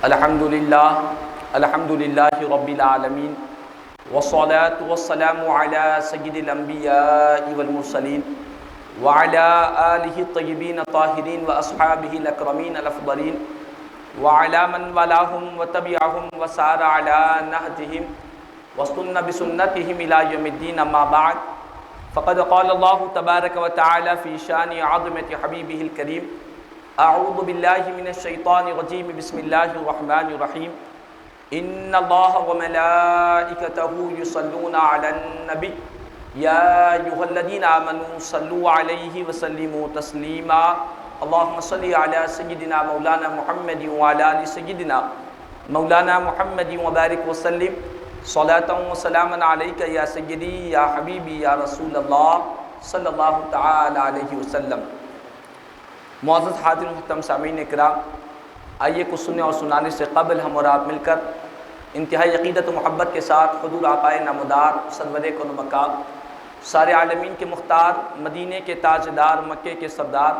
الحمدللہ رب العالمین والصلاة والسلام علی سید الانبیاء والمرسلین وعلی آلہ الطیبین الطاہرین واصحابہ الاکرمین الافضلین وعلی من والاہم وتبعہم وسار علی نہجہم واستنى بسنتہم الی یوم الدین، اما بعد فقد قال اللہ تبارک وتعالی فی شان عظمت حبیبہ الکریم اعوذ باللہ من الشیطان الرجیم بسم اللہ الرحمن الرحیم ان اللہ وملائکتہ یصلون علی النبی یا ایھا الذین آمنوا صلوا علیہ وسلموا تسلیما اللہم صلی علی سیدنا مولانا محمد وعلی آل سیدنا مولانا محمد وبارک وسلم صلاۃ و سلاما علیک یا سیدی یا حبیبی یا رسول اللہ صلی اللہ تعالی علیہ وسلم۔ معزز حاضر محترم سامعین کرام، آئیے کچھ سننے اور سنانے سے قبل ہم اور آپ مل کر انتہائی عقیدت و محبت کے ساتھ حضور آقائے نامدار سرور کون مقام سارے عالمین کے مختار، مدینے کے تاجدار، مکے کے سردار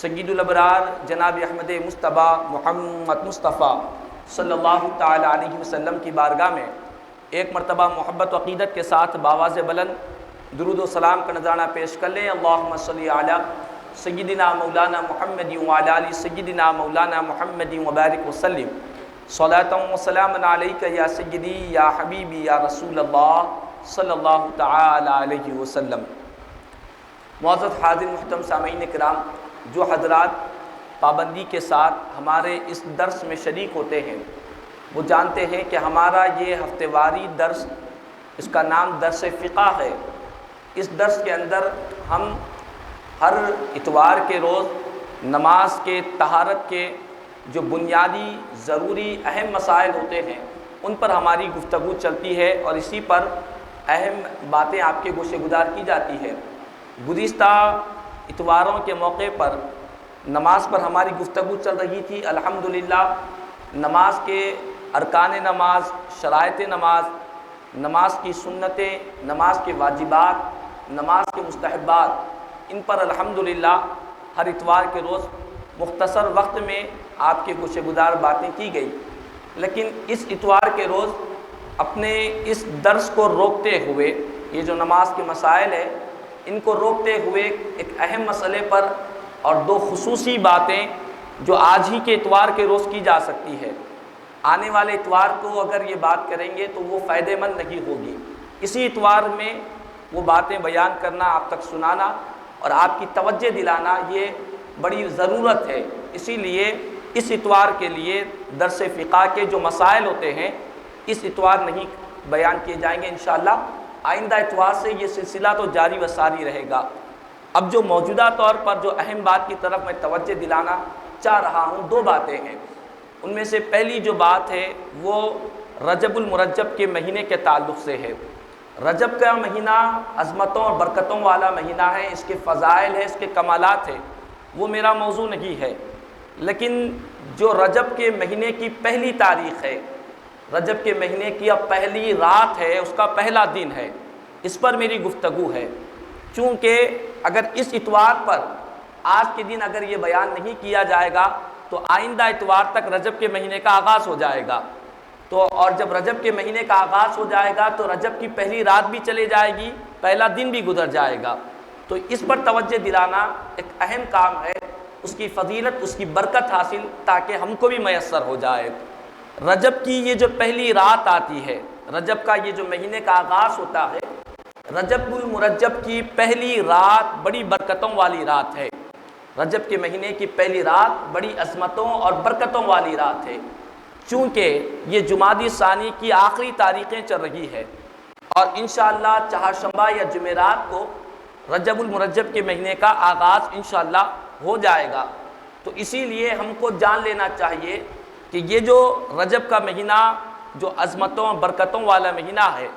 سید الابرار جناب احمد مصطفیٰ محمد مصطفیٰ صلی اللہ تعالی علیہ وسلم کی بارگاہ میں ایک مرتبہ محبت و عقیدت کے ساتھ بآواز بلند درود و سلام کا نذرانہ پیش کر لیں۔ اللہم صلی علی سیدنا مولانا محمد وعلی آل سیدنا مولانا محمد وبارک وسلم صلاۃ و سلاما علیک یا سیدی یا حبیبی یا رسول اللہ صلی اللہ تعالی علیہ وسلم۔ معزز حاضر محترم سامعین کرام، جو حضرات پابندی کے ساتھ ہمارے اس درس میں شریک ہوتے ہیں وہ جانتے ہیں کہ ہمارا یہ ہفتہ واری درس، اس کا نام درس فقہ ہے۔ اس درس کے اندر ہم ہر اتوار کے روز نماز کے، طہارت کے جو بنیادی ضروری اہم مسائل ہوتے ہیں ان پر ہماری گفتگو چلتی ہے اور اسی پر اہم باتیں آپ کے گوشے گزار کی جاتی ہے۔ گزشتہ اتواروں کے موقع پر نماز پر ہماری گفتگو چل رہی تھی۔ الحمدللہ نماز کے ارکان نماز، شرائط نماز، نماز کی سنتیں، نماز کے واجبات، نماز کے مستحبات، ان پر الحمدللہ ہر اتوار کے روز مختصر وقت میں آپ کے گوشے گزار باتیں کی گئی، لیکن اس اتوار کے روز اپنے اس درس کو روکتے ہوئے، یہ جو نماز کے مسائل ہیں ان کو روکتے ہوئے ایک اہم مسئلے پر اور دو خصوصی باتیں جو آج ہی کے اتوار کے روز کی جا سکتی ہے، آنے والے اتوار کو اگر یہ بات کریں گے تو وہ فائدہ مند نہیں ہوگی۔ اسی اتوار میں وہ باتیں بیان کرنا، آپ تک سنانا اور آپ کی توجہ دلانا یہ بڑی ضرورت ہے۔ اسی لیے اس اتوار کے لیے درس فقہ کے جو مسائل ہوتے ہیں اس اتوار نہیں بیان کیے جائیں گے انشاءاللہ۔ آئندہ اتوار سے یہ سلسلہ تو جاری و ساری رہے گا۔ اب جو موجودہ طور پر جو اہم بات کی طرف میں توجہ دلانا چاہ رہا ہوں، دو باتیں ہیں۔ ان میں سے پہلی جو بات ہے وہ رجب المرجب کے مہینے کے تعلق سے ہے۔ رجب کا مہینہ عظمتوں اور برکتوں والا مہینہ ہے، اس کے فضائل ہیں، اس کے کمالات ہیں، وہ میرا موضوع نہیں ہے، لیکن جو رجب کے مہینے کی پہلی تاریخ ہے، رجب کے مہینے کی اب پہلی رات ہے، اس کا پہلا دن ہے، اس پر میری گفتگو ہے۔ چونکہ اگر اس اتوار پر آج کے دن اگر یہ بیان نہیں کیا جائے گا تو آئندہ اتوار تک رجب کے مہینے کا آغاز ہو جائے گا، تو اور جب رجب کے مہینے کا آغاز ہو جائے گا تو رجب کی پہلی رات بھی چلے جائے گی، پہلا دن بھی گزر جائے گا، تو اس پر توجہ دلانا ایک اہم کام ہے، اس کی فضیلت، اس کی برکت حاصل تاکہ ہم کو بھی میسر ہو جائے۔ رجب کی یہ جو پہلی رات آتی ہے، رجب کا یہ جو مہینے کا آغاز ہوتا ہے، رجب المرجب کی پہلی رات بڑی برکتوں والی رات ہے۔ رجب کے مہینے کی پہلی رات بڑی عظمتوں اور برکتوں والی رات ہے، چونکہ یہ جمادی ثانی کی آخری تاریخیں چل رہی ہے اور انشاءاللہ چہارشنبہ یا جمعرات کو رجب المرجب کے مہینے کا آغاز انشاءاللہ ہو جائے گا۔ تو اسی لیے ہم کو جان لینا چاہیے کہ یہ جو رجب کا مہینہ جو عظمتوں اور برکتوں والا مہینہ ہے،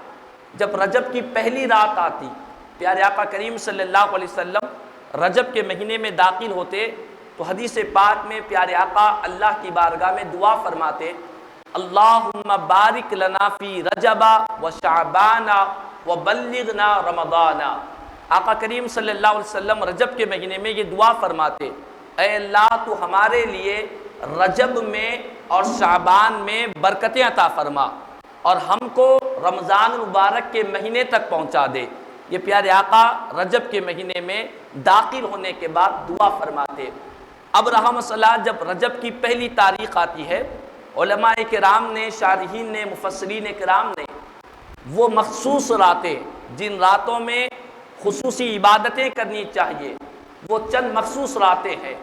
جب رجب کی پہلی رات آتی، پیارے آقا کریم صلی اللہ علیہ وسلم رجب کے مہینے میں داخل ہوتے تو حدیث پاک میں پیارے آقا اللہ کی بارگاہ میں دعا فرماتے، اللہم بارک لنا فی رجب و شعبان و بلغنا رمضان۔ آقا کریم صلی اللہ علیہ وسلم رجب کے مہینے میں یہ دعا فرماتے، اے اللہ تو ہمارے لیے رجب میں اور شعبان میں برکتیں عطا فرما اور ہم کو رمضان المبارک کے مہینے تک پہنچا دے۔ یہ پیارے آقا رجب کے مہینے میں داخل ہونے کے بعد دعا فرماتے۔ اب رحمہ اللہ جب رجب کی پہلی تاریخ آتی ہے، علماء کرام نے، شارحین نے، مفسرین کرام نے وہ مخصوص راتیں جن راتوں میں خصوصی عبادتیں کرنی چاہیے، وہ چند مخصوص راتیں ہیں۔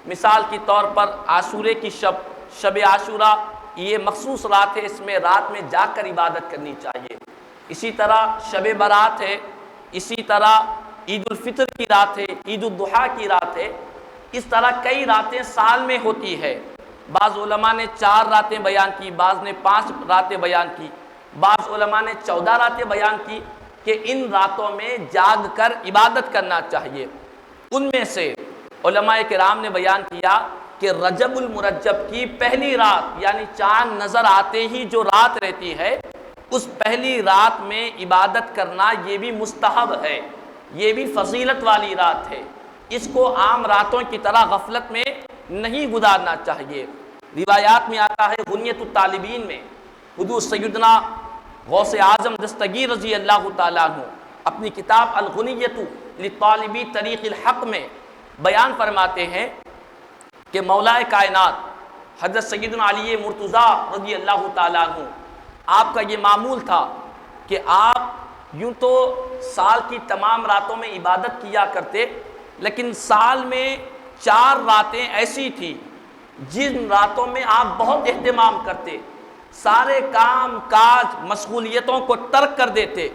مثال کے طور پر عاشورے کی شب عاشورہ یہ مخصوص رات ہے، اس میں رات میں جا کر عبادت کرنی چاہیے۔ اسی طرح شب برات ہے، اسی طرح عید الفطر کی رات ہے، عید الضحیٰ کی رات ہے۔ اس طرح کئی راتیں سال میں ہوتی ہے۔ بعض علماء نے 4 راتیں بیان کی، بعض نے 5 راتیں بیان کی، بعض علماء نے 14 راتیں بیان کی کہ ان راتوں میں جاگ کر عبادت کرنا چاہیے۔ ان میں سے علماء کرام نے بیان کیا کہ رجب المرجب کی پہلی رات یعنی چاند نظر آتے ہی جو رات رہتی ہے، اس پہلی رات میں عبادت کرنا یہ بھی مستحب ہے، یہ بھی فضیلت والی رات ہے۔ اس کو عام راتوں کی طرح غفلت میں نہیں گزارنا چاہیے۔ روایات میں آتا ہے، غنیۃ الطالبین میں حضور سیدنا غوث اعظم دستگیر رضی اللہ تعالیٰ عنہ اپنی کتاب الغنیۃ لطالبی طریق الحق میں بیان فرماتے ہیں کہ مولا کائنات حضرت سیدنا علی مرتضیٰ رضی اللہ تعالیٰ عنہ آپ کا یہ معمول تھا کہ آپ یوں تو سال کی تمام راتوں میں عبادت کیا کرتے، لیکن سال میں 4 راتیں ایسی تھی جن راتوں میں آپ بہت اہتمام کرتے، سارے کام کاج مشغولیتوں کو ترک کر دیتے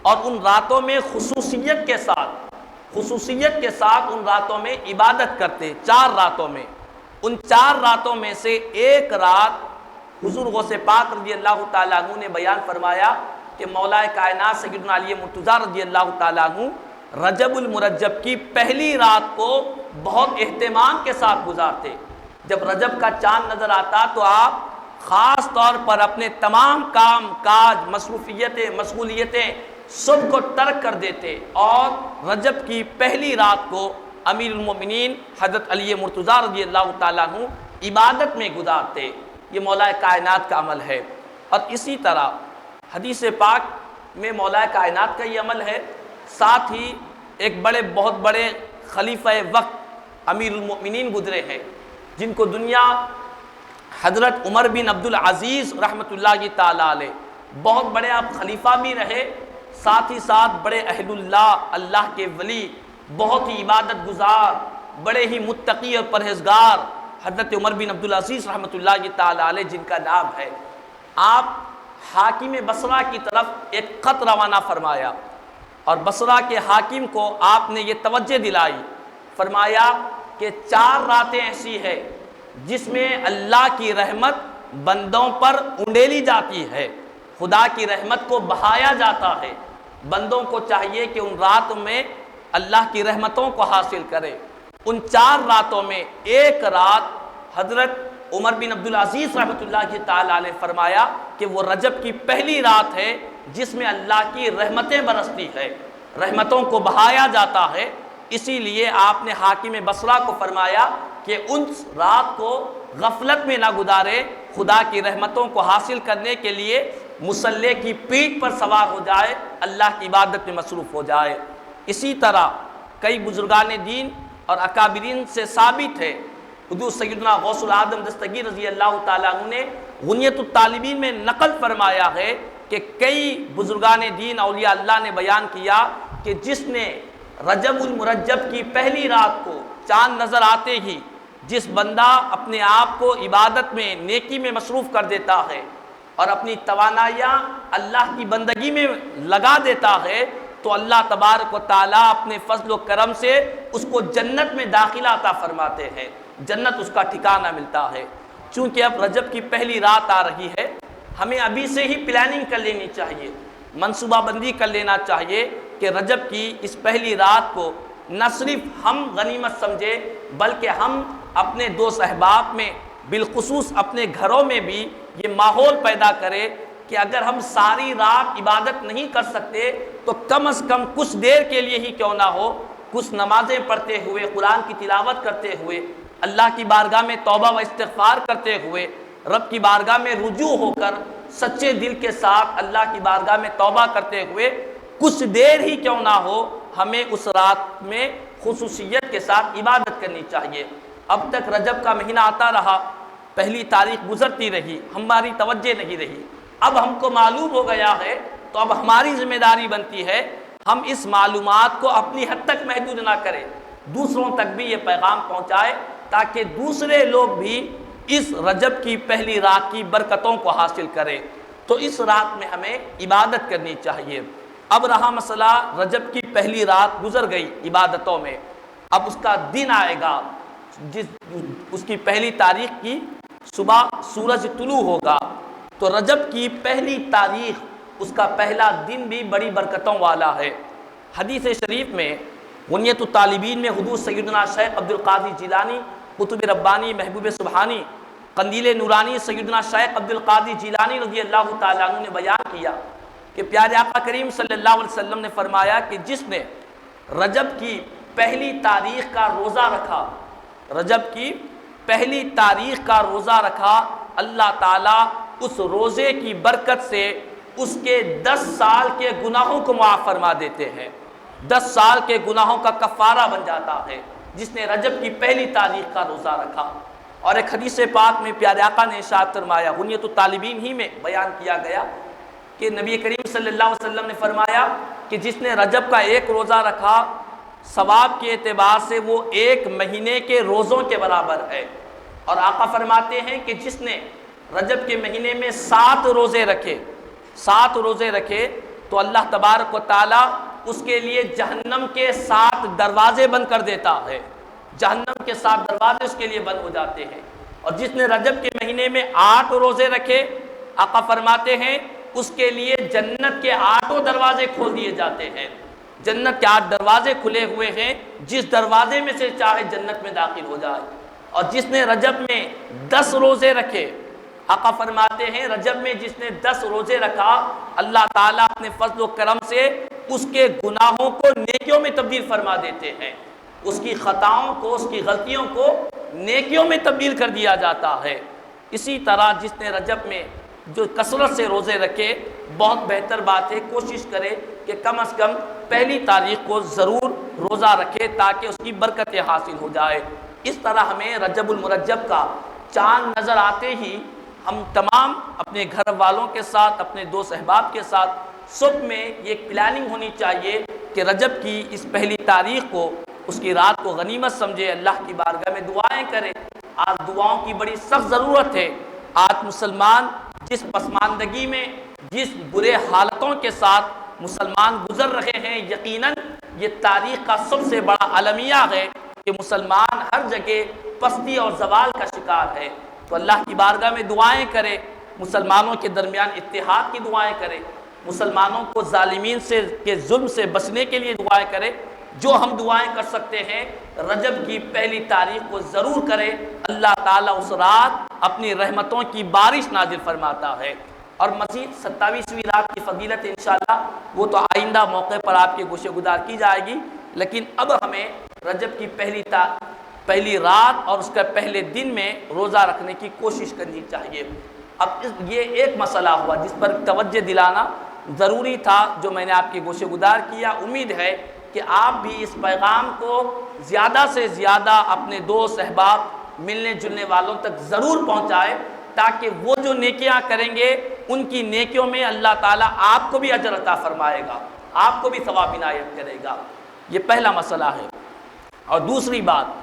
اور ان راتوں میں خصوصیت کے ساتھ ان راتوں میں عبادت کرتے۔ 4 راتوں میں، ان 4 راتوں میں سے ایک رات حضور غوث پاک رضی اللہ تعالیٰ عنہ نے بیان فرمایا کہ مولا کائنات سیدنا علی مرتضیٰ رضی اللہ تعالیٰ عنہ رجب المرجب کی پہلی رات کو بہت اہتمام کے ساتھ گزارتے۔ جب رجب کا چاند نظر آتا تو آپ خاص طور پر اپنے تمام کام کاج مصروفیتیں مشغولیتیں سب کو ترک کر دیتے اور رجب کی پہلی رات کو امیر المومنین حضرت علی مرتضیٰ رضی اللہ تعالیٰ عنہ عبادت میں گزارتے۔ یہ مولا کائنات کا عمل ہے۔ اور اسی طرح حدیث پاک میں مولا کائنات کا یہ عمل ہے، ساتھ ہی ایک بہت بڑے خلیفہ وقت امیر المومنین گزرے ہیں جن کو دنیا حضرت عمر بن عبد العزیز رحمۃ اللہ تعالیٰ علیہ، بہت بڑے آپ خلیفہ بھی رہے، ساتھ ہی ساتھ بڑے اہل اللہ کے ولی، بہت ہی عبادت گزار، بڑے ہی متقی اور پرہیزگار حضرت عمر بن عبد العزیز رحمۃ اللہ تعالیٰ علیہ جن کا نام ہے۔ آپ حاکم بصرہ کی طرف ایک خط روانہ فرمایا اور بصرہ کے حاکم کو آپ نے یہ توجہ دلائی، فرمایا کہ 4 راتیں ایسی ہے جس میں اللہ کی رحمت بندوں پر انڈیلی جاتی ہے، خدا کی رحمت کو بہایا جاتا ہے۔ بندوں کو چاہیے کہ ان راتوں میں اللہ کی رحمتوں کو حاصل کرے۔ ان 4 راتوں میں ایک رات حضرت عمر بن عبد العزیز رحمۃ اللہ تعالیٰ علیہ فرمایا کہ وہ رجب کی پہلی رات ہے جس میں اللہ کی رحمتیں برستی ہے، رحمتوں کو بہایا جاتا ہے۔ اسی لیے آپ نے حاکم بصرہ کو فرمایا کہ ان رات کو غفلت میں نہ گزارے، خدا کی رحمتوں کو حاصل کرنے کے لیے مصلی کی پیٹھ پر سوار ہو جائے، اللہ کی عبادت میں مصروف ہو جائے۔ اسی طرح کئی بزرگان دین اور اکابرین سے ثابت ہے، حضور سیدنا غوث العظم دستگیر رضی اللہ تعالیٰ عنہ نے غنیۃ الطالبین میں نقل فرمایا ہے کہ کئی بزرگان دین اولیاء اللہ نے بیان کیا کہ جس نے رجب المرجب کی پہلی رات کو چاند نظر آتے ہی جس بندہ اپنے آپ کو عبادت میں نیکی میں مصروف کر دیتا ہے اور اپنی توانائیاں اللہ کی بندگی میں لگا دیتا ہے تو اللہ تبارک و تعالیٰ اپنے فضل و کرم سے اس کو جنت میں داخلہ عطا فرماتے ہیں، جنت اس کا ٹھکانہ ملتا ہے۔ چونکہ اب رجب کی پہلی رات آ رہی ہے، ہمیں ابھی سے ہی پلاننگ کر لینی چاہیے، منصوبہ بندی کر لینا چاہیے کہ رجب کی اس پہلی رات کو نہ صرف ہم غنیمت سمجھے بلکہ ہم اپنے دوست احباب میں بالخصوص اپنے گھروں میں بھی یہ ماحول پیدا کرے کہ اگر ہم ساری رات عبادت نہیں کر سکتے تو کم از کم کچھ دیر کے لیے ہی کیوں نہ ہو، کچھ نمازیں پڑھتے ہوئے، قرآن کی تلاوت کرتے ہوئے، اللہ کی بارگاہ میں توبہ و استغفار کرتے ہوئے، رب کی بارگاہ میں رجوع ہو کر سچے دل کے ساتھ اللہ کی بارگاہ میں توبہ کرتے ہوئے کچھ دیر ہی کیوں نہ ہو ہمیں اس رات میں خصوصیت کے ساتھ عبادت کرنی چاہیے۔ اب تک رجب کا مہینہ آتا رہا، پہلی تاریخ گزرتی رہی، ہماری توجہ نہیں رہی، اب ہم کو معلوم ہو گیا ہے تو اب ہماری ذمہ داری بنتی ہے ہم اس معلومات کو اپنی حد تک محدود نہ کریں، دوسروں تک بھی یہ پیغام پہنچائے تاکہ دوسرے لوگ بھی اس رجب کی پہلی رات کی برکتوں کو حاصل کریں۔ تو اس رات میں ہمیں عبادت کرنی چاہیے۔ اب رہا مسئلہ، رجب کی پہلی رات گزر گئی عبادتوں میں، اب اس کا دن آئے گا، اس کی پہلی تاریخ کی صبح سورج طلوع ہوگا، تو رجب کی پہلی تاریخ اس کا پہلا دن بھی بڑی برکتوں والا ہے۔ حدیث شریف میں غنیت الطالبین میں حضور سیدنا شیخ عبد القادر جیلانی قطب ربانی محبوب سبحانی قندیل نورانی سیدنا شیخ عبد القادر جیلانی رضی اللہ تعالیٰ عنہ نے بیان کیا کہ پیارے آقا کریم صلی اللہ علیہ وسلم نے فرمایا کہ جس نے رجب کی پہلی تاریخ کا روزہ رکھا، رجب کی پہلی تاریخ کا روزہ رکھا، اللہ تعالیٰ اس روزے کی برکت سے اس کے 10 سال کے گناہوں کو معاف فرما دیتے ہیں، 10 سال کے گناہوں کا کفارہ بن جاتا ہے جس نے رجب کی پہلی تاریخ کا روزہ رکھا۔ اور ایک حدیث پاک میں پیارے آقا نے ارشاد فرمایا، غنیت الطالبین ہی میں بیان کیا گیا کہ نبی کریم صلی اللہ علیہ وسلم نے فرمایا کہ جس نے رجب کا ایک روزہ رکھا، ثواب کے اعتبار سے وہ 1 مہینے کے روزوں کے برابر ہے۔ اور آقا فرماتے ہیں کہ جس نے رجب کے مہینے میں 7 روزے رکھے، 7 روزے رکھے تو اللہ تبارک و تعالیٰ اس کے لیے جہنم کے 7 دروازے بند کر دیتا ہے، جہنم کے 7 دروازے اس کے لیے بند ہو جاتے ہیں۔ اور جس نے رجب کے مہینے میں 8 روزے رکھے، آقا فرماتے ہیں اس کے لیے جنت کے 8 دروازے کھول دیے جاتے ہیں، جنت کے 8 دروازے کھلے ہوئے ہیں، جس دروازے میں سے چاہے جنت میں داخل ہو جائے۔ اور جس نے رجب میں 10 روزے رکھے، آقا فرماتے ہیں رجب میں جس نے 10 روزے رکھا، اللہ تعالیٰ اپنے فضل و کرم سے اس کے گناہوں کو نیکیوں میں تبدیل فرما دیتے ہیں، اس کی خطاؤں کو، اس کی غلطیوں کو نیکیوں میں تبدیل کر دیا جاتا ہے۔ اسی طرح جس نے رجب میں جو کثرت سے روزے رکھے، بہت بہتر بات ہے کوشش کرے کہ کم از کم پہلی تاریخ کو ضرور روزہ رکھے تاکہ اس کی برکتیں حاصل ہو جائے۔ اس طرح ہمیں رجب المرجب کا چاند نظر آتے ہی ہم تمام اپنے گھر والوں کے ساتھ، اپنے دوست احباب کے ساتھ صبح میں یہ پلاننگ ہونی چاہیے کہ رجب کی اس پہلی تاریخ کو، اس کی رات کو غنیمت سمجھے، اللہ کی بارگاہ میں دعائیں کرے۔ آج دعاؤں کی بڑی سخت ضرورت ہے۔ آج مسلمان جس پسماندگی میں، جس برے حالتوں کے ساتھ مسلمان گزر رہے ہیں، یقیناً یہ تاریخ کا سب سے بڑا المیہ ہے کہ مسلمان ہر جگہ پستی اور زوال کا شکار ہے۔ تو اللہ کی بارگاہ میں دعائیں کرے، مسلمانوں کے درمیان اتحاد کی دعائیں کرے، مسلمانوں کو ظالمین کے ظلم سے بچنے کے لیے دعائیں کرے۔ جو ہم دعائیں کر سکتے ہیں رجب کی پہلی تاریخ کو ضرور کرے، اللہ تعالیٰ اس رات اپنی رحمتوں کی بارش نازل فرماتا ہے۔ اور مزید 27ویں رات کی فضیلت انشاءاللہ وہ تو آئندہ موقع پر آپ کے گوشے گزار کی جائے گی، لیکن اب ہمیں رجب کی پہلی رات اور اس کے پہلے دن میں روزہ رکھنے کی کوشش کرنی چاہیے۔ اب یہ ایک مسئلہ ہوا جس پر توجہ دلانا ضروری تھا، جو میں نے آپ کے گوشے گزار کیا۔ امید ہے کہ آپ بھی اس پیغام کو زیادہ سے زیادہ اپنے دوست احباب، ملنے جلنے والوں تک ضرور پہنچائے تاکہ وہ جو نیکیاں کریں گے ان کی نیکیوں میں اللہ تعالیٰ آپ کو بھی اجر عطا فرمائے گا، آپ کو بھی ثواب عنایت کرے گا۔ یہ پہلا مسئلہ ہے۔ اور دوسری بات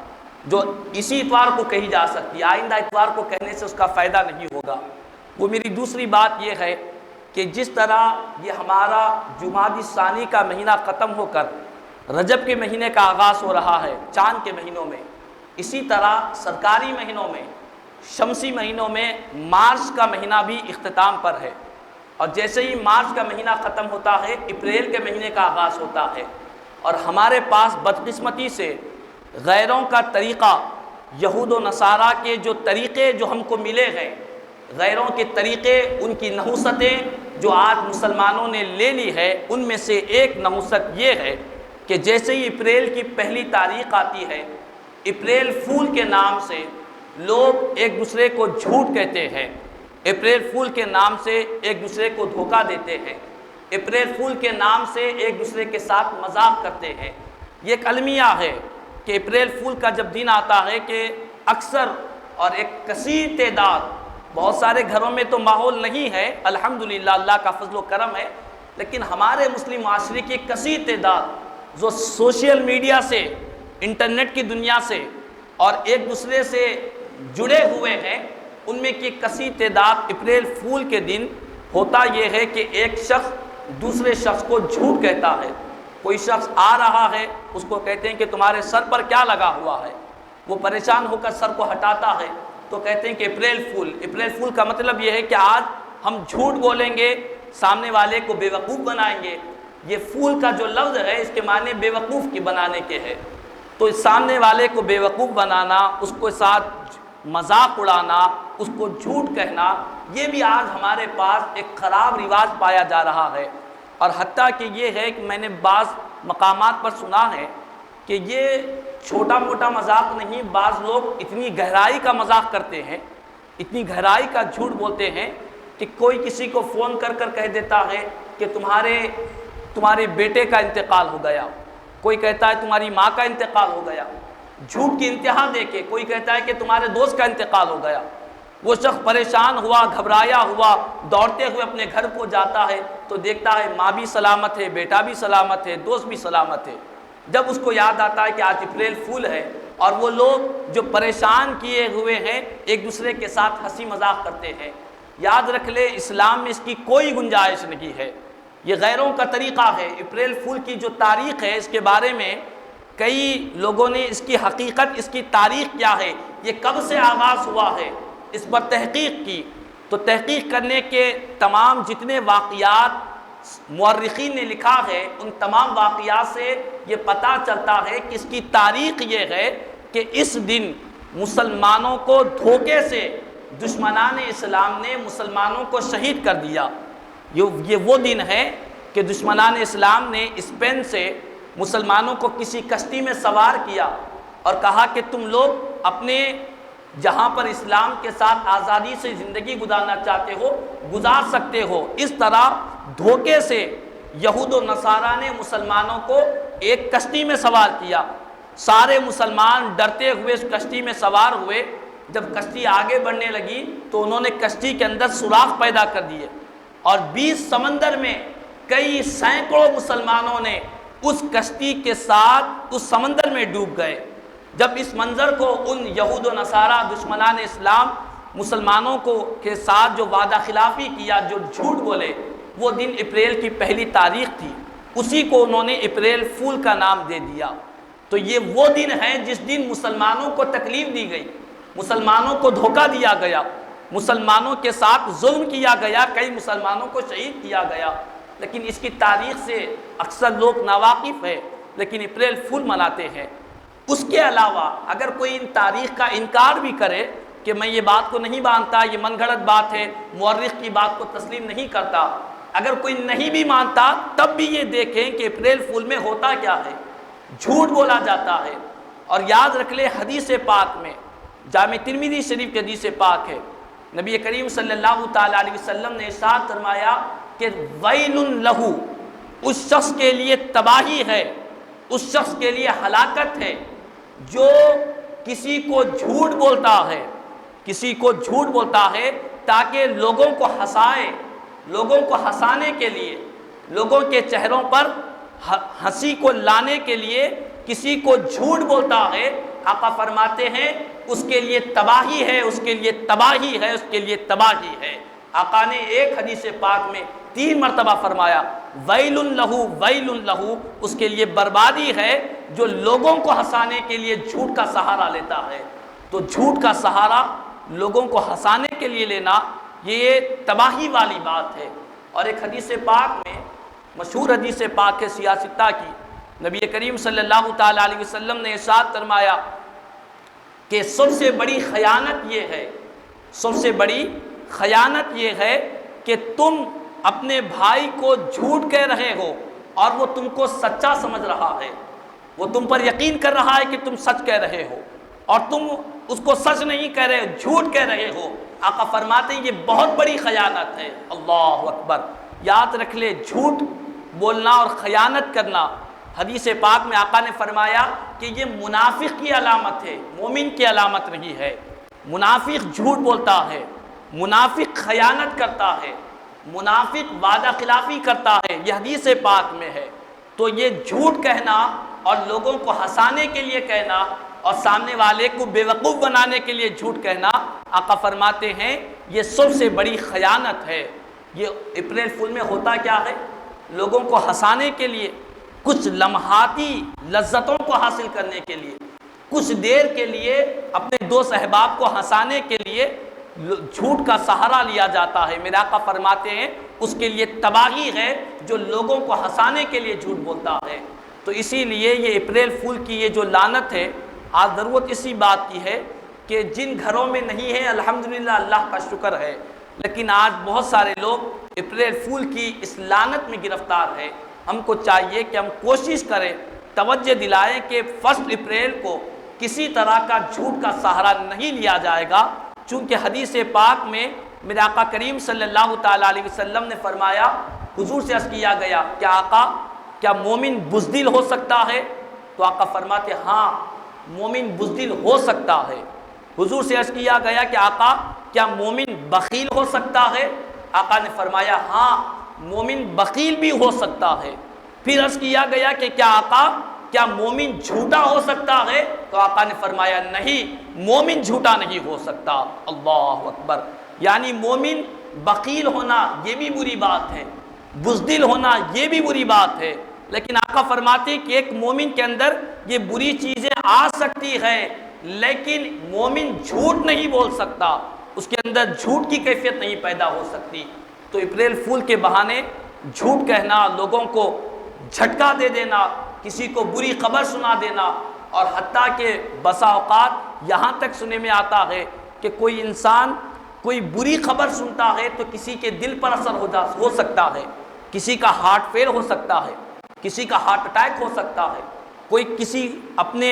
جو اسی اتوار کو کہی جا سکتی ہے، آئندہ اتوار کو کہنے سے اس کا فائدہ نہیں ہوگا، وہ میری دوسری بات یہ ہے کہ جس طرح یہ ہمارا جمادی الثانی کا مہینہ ختم ہو کر رجب کے مہینے کا آغاز ہو رہا ہے چاند کے مہینوں میں، اسی طرح سرکاری مہینوں میں، شمسی مہینوں میں مارچ کا مہینہ بھی اختتام پر ہے۔ اور جیسے ہی مارچ کا مہینہ ختم ہوتا ہے اپریل کے مہینے کا آغاز ہوتا ہے، اور ہمارے پاس بدقسمتی سے غیروں کا طریقہ، یہود و نصارہ کے جو طریقے جو ہم کو ملے ہیں، غیروں کے طریقے، ان کی نحوستیں جو آج مسلمانوں نے لے لی ہے، ان میں سے ایک نحوست یہ ہے کہ جیسے ہی اپریل کی پہلی تاریخ آتی ہے اپریل فول کے نام سے لوگ ایک دوسرے کو جھوٹ کہتے ہیں، اپریل فول کے نام سے ایک دوسرے کو دھوکہ دیتے ہیں، اپریل فول کے نام سے ایک دوسرے کے ساتھ مذاق کرتے ہیں۔ یہ ایک المیہ ہے کہ اپریل فول کا جب دن آتا ہے کہ اکثر اور ایک کثیر تعداد، بہت سارے گھروں میں تو ماحول نہیں ہے الحمدللہ، اللہ کا فضل و کرم ہے، لیکن ہمارے مسلم معاشرے کی کثیر تعداد جو سوشل میڈیا سے، انٹرنیٹ کی دنیا سے اور ایک دوسرے سے جڑے ہوئے ہیں، ان میں کی کثیر تعداد اپریل فول کے دن ہوتا یہ ہے کہ ایک شخص دوسرے شخص کو جھوٹ کہتا ہے۔ کوئی شخص آ رہا ہے، اس کو کہتے ہیں کہ تمہارے سر پر کیا لگا ہوا ہے، وہ پریشان ہو کر سر کو ہٹاتا ہے تو کہتے ہیں کہ اپریل فول۔ اپریل فول کا مطلب یہ ہے کہ آج ہم جھوٹ بولیں گے، سامنے والے کو بے وقوف بنائیں گے۔ یہ فول کا جو لفظ ہے اس کے معنی بے وقوف کی بنانے کے ہے، تو سامنے والے کو بے وقوف بنانا، اس کو ساتھ مذاق اڑانا، اس کو جھوٹ کہنا، یہ بھی آج ہمارے پاس ایک خراب رواج پایا جا رہا ہے۔ اور حتیٰ کہ یہ ہے کہ میں نے بعض مقامات پر سنا ہے کہ یہ چھوٹا موٹا مذاق نہیں، بعض لوگ اتنی گہرائی کا مذاق کرتے ہیں، اتنی گہرائی کا جھوٹ بولتے ہیں کہ کوئی کسی کو فون کر کر کہہ دیتا ہے کہ تمہارے بیٹے کا انتقال ہو گیا، کوئی کہتا ہے تمہاری ماں کا انتقال ہو گیا، جھوٹ کی انتہا دے کے کوئی کہتا ہے کہ تمہارے دوست کا انتقال ہو گیا۔ وہ شخص پریشان ہوا، گھبرایا ہوا، دوڑتے ہوئے اپنے گھر کو جاتا ہے تو دیکھتا ہے ماں بھی سلامت ہے، بیٹا بھی سلامت ہے، دوست بھی سلامت ہے۔ جب اس کو یاد آتا ہے کہ آج اپریل فول ہے اور وہ لوگ جو پریشان کیے ہوئے ہیں ایک دوسرے کے ساتھ ہنسی مذاق کرتے ہیں، یاد رکھ لے اسلام میں اس کی کوئی گنجائش نہیں ہے، یہ غیروں کا طریقہ ہے۔ اپریل فول کی جو تاریخ ہے اس کے بارے میں کئی لوگوں نے اس کی حقیقت، اس کی تاریخ کیا ہے، یہ کب سے آغاز ہوا ہے، اس پر تحقیق کی تو تحقیق کرنے کے تمام جتنے واقعات مورخین نے لکھا ہے ان تمام واقعات سے یہ پتہ چلتا ہے کہ اس کی تاریخ یہ ہے کہ اس دن مسلمانوں کو دھوکے سے دشمنان اسلام نے مسلمانوں کو شہید کر دیا۔ یہ وہ دن ہے کہ دشمنان اسلام نے اسپین سے مسلمانوں کو کسی کشتی میں سوار کیا اور کہا کہ تم لوگ اپنے جہاں پر اسلام کے ساتھ آزادی سے زندگی گزارنا چاہتے ہو گزار سکتے ہو۔ اس طرح دھوکے سے یہود و نصارہ نے مسلمانوں کو ایک کشتی میں سوار کیا، سارے مسلمان ڈرتے ہوئے اس کشتی میں سوار ہوئے۔ جب کشتی آگے بڑھنے لگی تو انہوں نے کشتی کے اندر سوراخ پیدا کر دیے اور 20 سمندر میں کئی سینکڑوں مسلمانوں نے اس کشتی کے ساتھ اس سمندر میں ڈوب گئے۔ جب اس منظر کو ان یہود و نصارہ دشمنان اسلام مسلمانوں کو کے ساتھ جو وعدہ خلافی کیا، جو جھوٹ بولے، وہ دن اپریل کی پہلی تاریخ تھی، اسی کو انہوں نے اپریل فول کا نام دے دیا۔ تو یہ وہ دن ہے جس دن مسلمانوں کو تکلیف دی گئی، مسلمانوں کو دھوکہ دیا گیا، مسلمانوں کے ساتھ ظلم کیا گیا، کئی مسلمانوں کو شہید کیا گیا۔ لیکن اس کی تاریخ سے اکثر لوگ ناواقف ہیں، لیکن اپریل فول مناتے ہیں۔ اس کے علاوہ اگر کوئی ان تاریخ کا انکار بھی کرے کہ میں یہ بات کو نہیں مانتا، یہ من گھڑت بات ہے، مورخ کی بات کو تسلیم نہیں کرتا، اگر کوئی نہیں بھی مانتا تب بھی یہ دیکھیں کہ اپریل فول میں ہوتا کیا ہے، جھوٹ بولا جاتا ہے۔ اور یاد رکھ لے حدیث پاک میں، جامع ترمذی شریف کی حدیث پاک ہے، نبی کریم صلی اللہ تعالیٰ علیہ وسلم نے ارشاد فرمایا کہ ویل لہو، اس شخص کے لیے تباہی ہے، اس شخص کے لیے ہلاکت ہے جو کسی کو جھوٹ بولتا ہے، کسی کو جھوٹ بولتا ہے تاکہ لوگوں کو ہنسائے، لوگوں کو ہنسانے کے لیے، لوگوں کے چہروں پر ہنسی کو لانے کے لیے کسی کو جھوٹ بولتا ہے۔ آقا فرماتے ہیں اس کے لیے تباہی ہے، اس کے لیے تباہی ہے، اس کے لیے تباہی ہے۔ آقا نے ایک حدیث پاک میں 3 مرتبہ فرمایا ویل لہو، ویل لہو، اس کے لیے بربادی ہے جو لوگوں کو ہنسانے کے لیے جھوٹ کا سہارا لیتا ہے۔ تو جھوٹ کا سہارا لوگوں کو ہنسانے کے لیے لینا یہ تباہی والی بات ہے۔ اور ایک حدیث پاک میں، مشہور حدیث پاک ہے سیاستہ کی، نبی کریم صلی اللہ تعالیٰ علیہ وسلم نے ارشاد فرمایا کہ سب سے بڑی خیانت یہ ہے، سب سے بڑی خیانت یہ ہے کہ تم اپنے بھائی کو جھوٹ کہہ رہے ہو اور وہ تم کو سچا سمجھ رہا ہے، وہ تم پر یقین کر رہا ہے کہ تم سچ کہہ رہے ہو اور تم اس کو سچ نہیں کہہ رہے، جھوٹ کہہ رہے ہو۔ آقا فرماتے ہیں یہ بہت بڑی خیانت ہے۔ اللہ اکبر! یاد رکھ لے، جھوٹ بولنا اور خیانت کرنا، حدیث پاک میں آقا نے فرمایا کہ یہ منافق کی علامت ہے، مومن کی علامت نہیں ہے۔ منافق جھوٹ بولتا ہے، منافق خیانت کرتا ہے، منافق وعدہ خلافی کرتا ہے، یہ حدیث پاک میں ہے۔ تو یہ جھوٹ کہنا اور لوگوں کو ہنسانے کے لیے کہنا اور سامنے والے کو بیوقوف بنانے کے لیے جھوٹ کہنا، آقا فرماتے ہیں یہ سب سے بڑی خیانت ہے۔ یہ اپریل فول میں ہوتا کیا ہے؟ لوگوں کو ہنسانے کے لیے، کچھ لمحاتی لذتوں کو حاصل کرنے کے لیے، کچھ دیر کے لیے اپنے دوست احباب کو ہنسانے کے لیے جھوٹ کا سہارا لیا جاتا ہے۔ میرے آقا فرماتے ہیں اس کے لیے تباہی ہے جو لوگوں کو ہنسانے کے لیے جھوٹ بولتا ہے۔ تو اسی لیے یہ اپریل فول کی یہ جو لعنت ہے، آج ضرورت اسی بات کی ہے کہ جن گھروں میں نہیں ہے الحمدللہ اللہ کا شکر ہے، لیکن آج بہت سارے لوگ اپریل فول کی اس لعنت میں گرفتار ہے۔ ہم کو چاہیے کہ ہم کوشش کریں، توجہ دلائیں کہ 1 اپریل کو کسی طرح کا جھوٹ کا سہارا نہیں لیا جائے گا، چونکہ حدیث پاک میں میرے آقا کریم صلی اللہ تعالیٰ علیہ وسلم نے فرمایا، حضور سے عرض کیا گیا کہ آقا کیا مومن بزدل ہو سکتا ہے؟ تو آقا فرماتے ہاں مومن بزدل ہو سکتا ہے۔ حضور سے عرض کیا گیا کہ آقا کیا مومن بخیل ہو سکتا ہے؟ آقا نے فرمایا ہاں مومن بخیل بھی ہو سکتا ہے۔ پھر عرض کیا گیا کہ کیا آقا کیا مومن جھوٹا ہو سکتا ہے؟ تو آقا نے فرمایا نہیں، مومن جھوٹا نہیں ہو سکتا۔ اللہ اکبر! یعنی مومن بخیل ہونا یہ بھی بری بات ہے، بزدل ہونا یہ بھی بری بات ہے، لیکن آقا فرماتے کہ ایک مومن کے اندر یہ بری چیزیں آ سکتی ہے، لیکن مومن جھوٹ نہیں بول سکتا، اس کے اندر جھوٹ کی کیفیت نہیں پیدا ہو سکتی۔ تو اپریل فول کے بہانے جھوٹ کہنا، لوگوں کو جھٹکا دے دینا، کسی کو بری خبر سنا دینا، اور حتیٰ کہ بسا اوقات یہاں تک سننے میں آتا ہے کہ کوئی انسان کوئی بری خبر سنتا ہے تو کسی کے دل پر اثر ہو سکتا ہے، کسی کا ہارٹ فیل ہو سکتا ہے، کسی کا ہارٹ اٹیک ہو سکتا ہے، کوئی کسی اپنے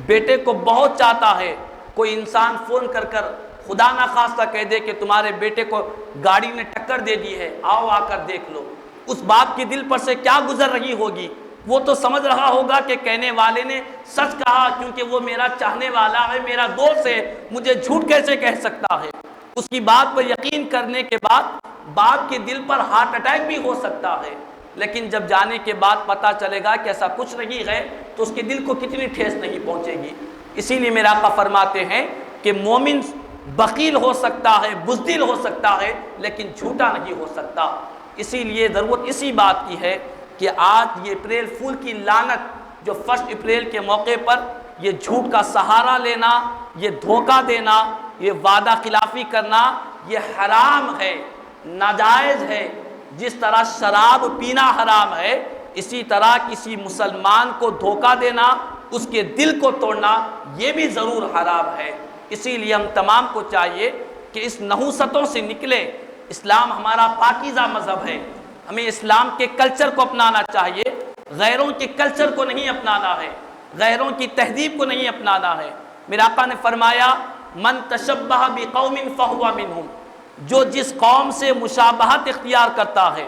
بیٹے کو بہت چاہتا ہے، کوئی انسان فون کر کر خدا نخواستہ کہہ دے کہ تمہارے بیٹے کو گاڑی نے ٹکر دے دی ہے، آؤ آ کر دیکھ لو۔ اس باپ کے دل پر سے کیا گزر رہی ہوگی؟ وہ تو سمجھ رہا ہوگا کہ کہنے والے نے سچ کہا، کیونکہ وہ میرا چاہنے والا ہے، میرا دوست ہے، مجھے جھوٹ کیسے کہہ سکتا ہے؟ اس کی بات پر یقین کرنے کے بعد باپ کے دل پر ہارٹ اٹیک بھی ہو سکتا ہے، لیکن جب جانے کے بعد پتہ چلے گا کہ ایسا کچھ نہیں ہے تو اس کے دل کو کتنی ٹھیس نہیں پہنچے گی۔ اسی لیے میرا آقا فرماتے ہیں کہ مومن بخیل ہو سکتا ہے، بزدل ہو سکتا ہے، لیکن جھوٹا نہیں ہو سکتا۔ اسی لیے ضرورت اسی بات کی ہے کہ آج یہ اپریل فول کی لعنت جو 1 اپریل کے موقع پر یہ جھوٹ کا سہارا لینا، یہ دھوکہ دینا، یہ وعدہ خلافی کرنا، یہ حرام ہے، ناجائز ہے۔ جس طرح شراب پینا حرام ہے، اسی طرح کسی مسلمان کو دھوکہ دینا، اس کے دل کو توڑنا، یہ بھی ضرور حرام ہے۔ اسی لیے ہم تمام کو چاہیے کہ اس نحوستوں سے نکلے۔ اسلام ہمارا پاکیزہ مذہب ہے، ہمیں اسلام کے کلچر کو اپنانا چاہیے، غیروں کے کلچر کو نہیں اپنانا ہے، غیروں کی تہذیب کو نہیں اپنانا ہے۔ میرے آقا نے فرمایا من تشبہ بقوم فہو منہم، جو جس قوم سے مشابہت اختیار کرتا ہے،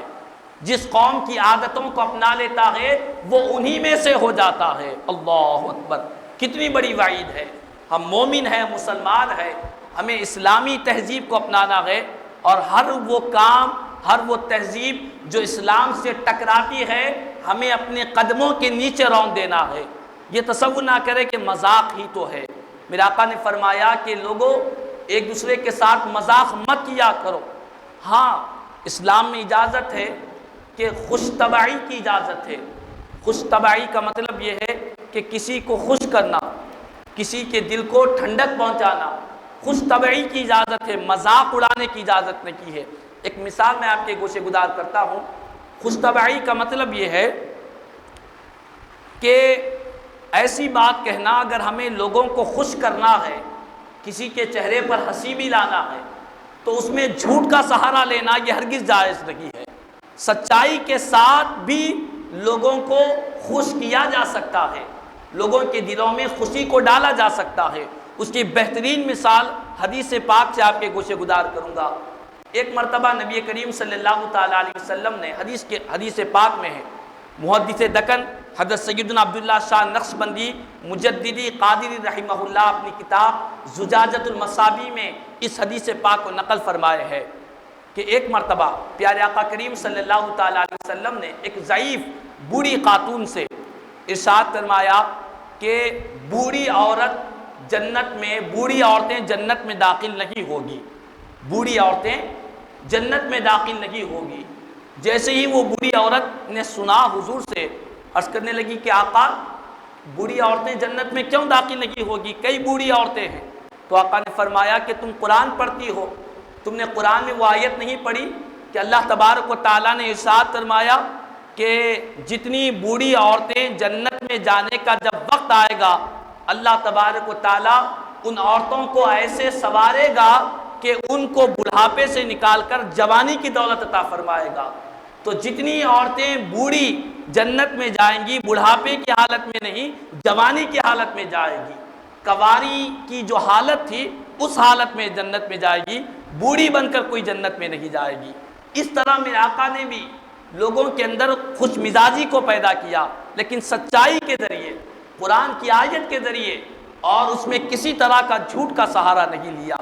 جس قوم کی عادتوں کو اپنا لیتا ہے، وہ انہی میں سے ہو جاتا ہے۔ اللہ اکبر! کتنی بڑی وعید ہے۔ ہم مومن ہیں، مسلمان ہیں، ہمیں اسلامی تہذیب کو اپنانا ہے، اور ہر وہ کام، ہر وہ تہذیب جو اسلام سے ٹکراتی ہے، ہمیں اپنے قدموں کے نیچے رون دینا ہے۔ یہ تصور نہ کرے کہ مذاق ہی تو ہے۔ میرے آقا نے فرمایا کہ لوگوں ایک دوسرے کے ساتھ مذاق مت کیا کرو۔ ہاں اسلام میں اجازت ہے کہ خوش طبعی کی اجازت ہے۔ خوش طبعی کا مطلب یہ ہے کہ کسی کو خوش کرنا، کسی کے دل کو ٹھنڈک پہنچانا، خوش طبعی کی اجازت ہے، مذاق اڑانے کی اجازت نہیں ہے۔ ایک مثال میں آپ کے گوشے گزار کرتا ہوں۔ خوش طبعی کا مطلب یہ ہے کہ ایسی بات کہنا، اگر ہمیں لوگوں کو خوش کرنا ہے، کسی کے چہرے پر ہنسی بھی لانا ہے، تو اس میں جھوٹ کا سہارا لینا یہ ہرگز جائز نہیں ہے۔ سچائی کے ساتھ بھی لوگوں کو خوش کیا جا سکتا ہے، لوگوں کے دلوں میں خوشی کو ڈالا جا سکتا ہے۔ اس کی بہترین مثال حدیث پاک سے آپ کے گوشے گدار کروں گا۔ ایک مرتبہ نبی کریم صلی اللہ تعالیٰ علیہ وسلم نے حدیث پاک میں ہے، محدث دکن حضرت سیدنا عبداللہ شاہ نقشبندی مجددی قادری رحمہ اللہ اپنی کتاب زجاجۃ المصابیح میں اس حدیث پاک کو نقل فرمائے ہے کہ ایک مرتبہ پیارے آقا کریم صلی اللہ تعالیٰ علیہ وسلم نے ایک ضعیف بوڑھی خاتون سے ارشاد فرمایا کہ بوڑھی عورتیں جنت میں داخل نہیں ہوگی، بوڑھی عورتیں جنت میں داخل نہیں ہوگی۔ جیسے ہی وہ بوڑھی عورت نے سنا حضور سے، عرض کرنے لگی کہ آقا بوڑھی عورتیں جنت میں کیوں داخل نہیں ہوگی، کئی بوڑھی عورتیں ہیں۔ تو آقا نے فرمایا کہ تم قرآن پڑھتی ہو، تم نے قرآن میں وہ آیت نہیں پڑھی کہ اللہ تبارک و تعالیٰ نے ارشاد فرمایا کہ جتنی بوڑھی عورتیں جنت میں جانے کا جب وقت آئے گا، اللہ تبارک و تعالیٰ ان عورتوں کو ایسے سنوارے گا کہ ان کو بڑھاپے سے نکال کر جوانی کی دولت عطا فرمائے گا۔ تو جتنی عورتیں بوڑھی جنت میں جائیں گی، بڑھاپے کی حالت میں نہیں، جوانی کی حالت میں جائے گی۔ کواری کی جو حالت تھی اس حالت میں جنت میں جائے گی، بوڑھی بن کر کوئی جنت میں نہیں جائے گی۔ اس طرح میرے آقا نے بھی لوگوں کے اندر خوش مزاجی کو پیدا کیا، لیکن سچائی کے ذریعے، قرآن کی آیت کے ذریعے، اور اس میں کسی طرح کا جھوٹ کا سہارا نہیں لیا۔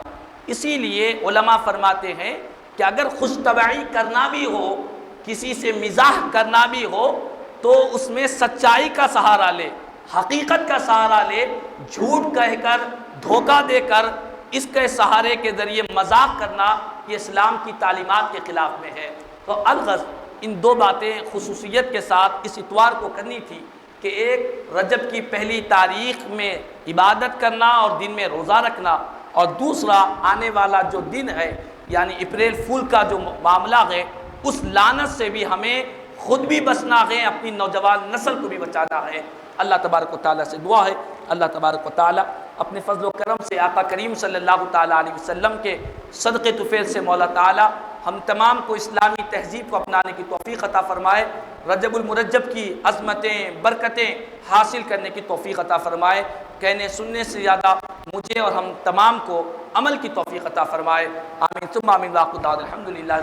اسی لیے علماء فرماتے ہیں کہ اگر خوش طبعی کرنا بھی ہو، کسی سے مزاح کرنا بھی ہو، تو اس میں سچائی کا سہارا لے، حقیقت کا سہارا لے۔ جھوٹ کہہ کر، دھوکہ دے کر، اس کے سہارے کے ذریعے مذاق کرنا یہ اسلام کی تعلیمات کے خلاف میں ہے۔ تو الغرض ان دو باتیں خصوصیت کے ساتھ اس اتوار کو کرنی تھی کہ ایک رجب کی پہلی تاریخ میں عبادت کرنا اور دن میں روزہ رکھنا، اور دوسرا آنے والا جو دن ہے یعنی اپریل فول کا جو معاملہ ہے، اس لعنت سے بھی ہمیں خود بھی بچنا ہے، اپنی نوجوان نسل کو بھی بچانا ہے۔ اللہ تبارک و تعالیٰ سے دعا ہے اللہ تبارک و تعالیٰ اپنے فضل و کرم سے آقا کریم صلی اللہ تعالیٰ علیہ وسلم کے صدقے طفیل سے مولا تعالیٰ ہم تمام کو اسلامی تہذیب کو اپنانے کی توفیق عطا فرمائے، رجب المرجب کی عظمتیں برکتیں حاصل کرنے کی توفیق عطا فرمائے، کہنے سننے سے زیادہ مجھے اور ہم تمام کو عمل کی توفیق عطا فرمائے۔ آمین ثم آمین، واخر دعوانا الحمدللہ۔